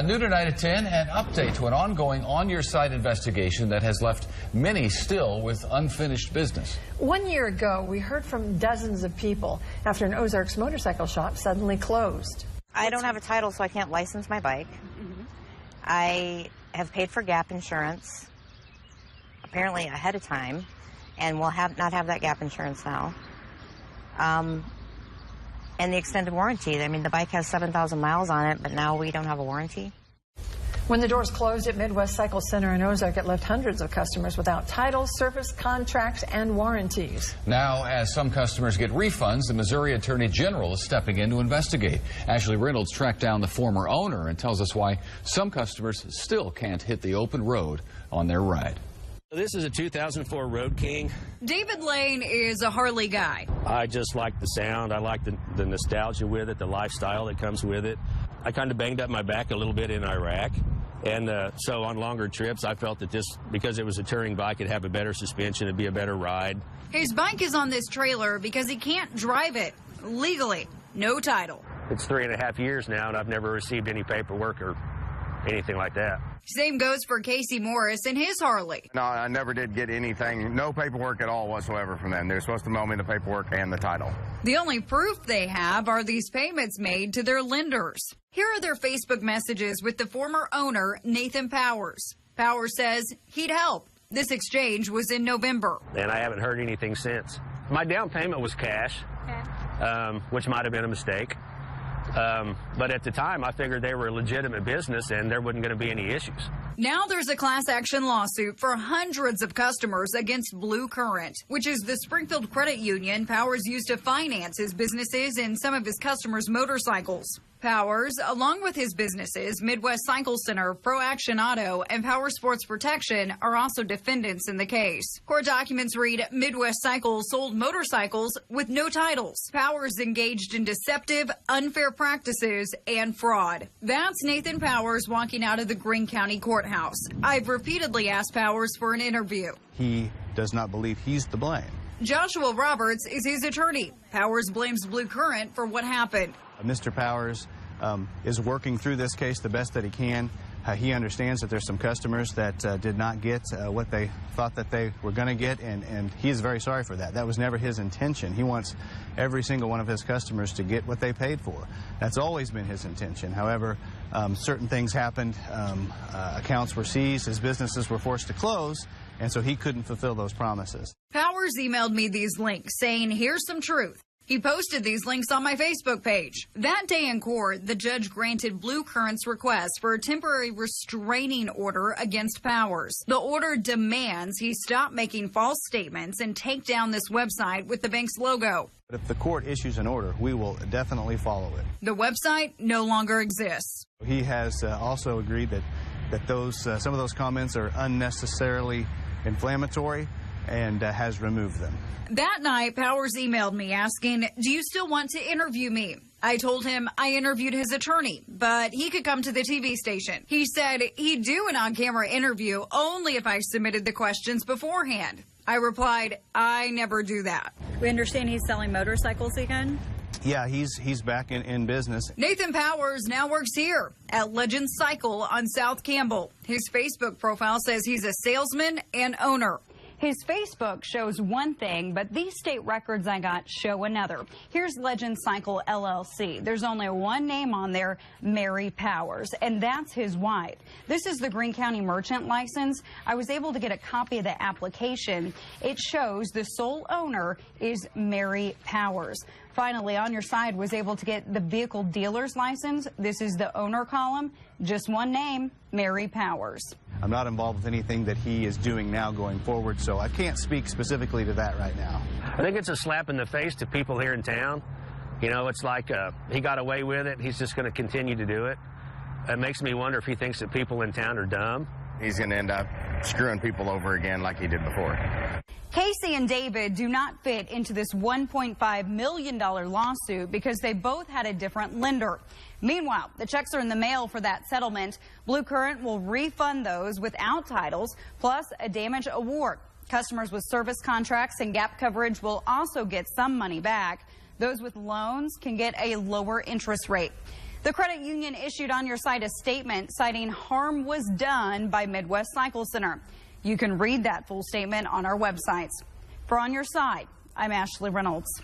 New tonight at 10, an update to an ongoing on-your-site investigation that has left many still with unfinished business. 1 year ago, we heard from dozens of people after an Ozarks motorcycle shop suddenly closed. I don't have a title, so I can't license my bike. I have paid for gap insurance, apparently ahead of time, and will not have that gap insurance now. And the extended warranty. I mean, the bike has 7,000 miles on it, but now we don't have a warranty. When the doors closed at Midwest Cycle Center in Ozark, it left hundreds of customers without titles, service contracts, and warranties. Now, as some customers get refunds, the Missouri Attorney General is stepping in to investigate. Ashley Reynolds tracked down the former owner and tells us why some customers still can't hit the open road on their ride. This is a 2004 Road King. David Lane is a Harley guy. I just like the sound. I like the nostalgia with it, the lifestyle that comes with it. I kind of banged up my back a little bit in Iraq. And so on longer trips, I felt that this, because it was a touring bike, it'd have a better suspension, it'd be a better ride. His bike is on this trailer because he can't drive it legally. No title. It's 3.5 years now, and I've never received any paperwork or anything like that. Same goes for Casey Morris and his Harley. No, I never did get anything, no paperwork at all whatsoever from them. They're supposed to mail me the paperwork and the title. The only proof they have are these payments made to their lenders. Here are their Facebook messages with the former owner, Nathan Powers. Powers says he'd help. This exchange was in November. And I haven't heard anything since. My down payment was cash, which might have been a mistake. But at the time, I figured they were a legitimate business and there wasn't going to be any issues. Now there's a class action lawsuit for hundreds of customers against Blue Current, which is the Springfield credit union Powers used to finance his businesses and some of his customers' motorcycles. Powers, along with his businesses, Midwest Cycle Center, Pro Action Auto, and Power Sports Protection, are also defendants in the case. Court documents read Midwest Cycle sold motorcycles with no titles. Powers engaged in deceptive, unfair practices and fraud. That's Nathan Powers walking out of the Greene County Courthouse. I've repeatedly asked Powers for an interview. He does not believe he's to blame. Joshua Roberts is his attorney. Powers blames Blue Current for what happened. Mr. Powers is working through this case the best that he can. He understands that there's some customers that did not get what they thought that they were going to get, and he is very sorry for that. That was never his intention. He wants every single one of his customers to get what they paid for. That's always been his intention. However, certain things happened. Accounts were seized. His businesses were forced to close, and so he couldn't fulfill those promises. Powers emailed me these links saying, here's some truth. He posted these links on my Facebook page. That day in court, the judge granted Blue Current's request for a temporary restraining order against Powers. The order demands he stop making false statements and take down this website with the bank's logo. But if the court issues an order, we will definitely follow it. The website no longer exists. He has also agreed that some of those comments are unnecessarily inflammatory and has removed them. That night, Powers emailed me asking, do you still want to interview me? I told him I interviewed his attorney, but he could come to the TV station. He said he'd do an on-camera interview only if I submitted the questions beforehand. I replied, I never do that. We understand he's selling motorcycles again? Yeah, he's back in business. Nathan Powers now works here at Legend Cycle on South Campbell. His Facebook profile says he's a salesman and owner. His Facebook shows one thing, but these state records I got show another. Here's Legend Cycle LLC. There's only one name on there, Mary Powers, and that's his wife. This is the Greene County merchant license. I was able to get a copy of the application. It shows the sole owner is Mary Powers. Finally, On Your Side was able to get the vehicle dealer's license. This is the owner column. Just one name, Mary Powers. I'm not involved with anything that he is doing now going forward, so I can't speak specifically to that right now. I think it's a slap in the face to people here in town. You know, it's like he got away with it. He's just going to continue to do it. It makes me wonder if he thinks that people in town are dumb. He's going to end up screwing people over again like he did before. Casey and David do not fit into this $1.5 million lawsuit because they both had a different lender. Meanwhile, the checks are in the mail for that settlement. Blue Current will refund those without titles, plus a damage award. Customers with service contracts and gap coverage will also get some money back. Those with loans can get a lower interest rate. The credit union issued on your site a statement citing harm was done by Midwest Cycle Center. You can read that full statement on our websites. For On Your Side, I'm Ashley Reynolds.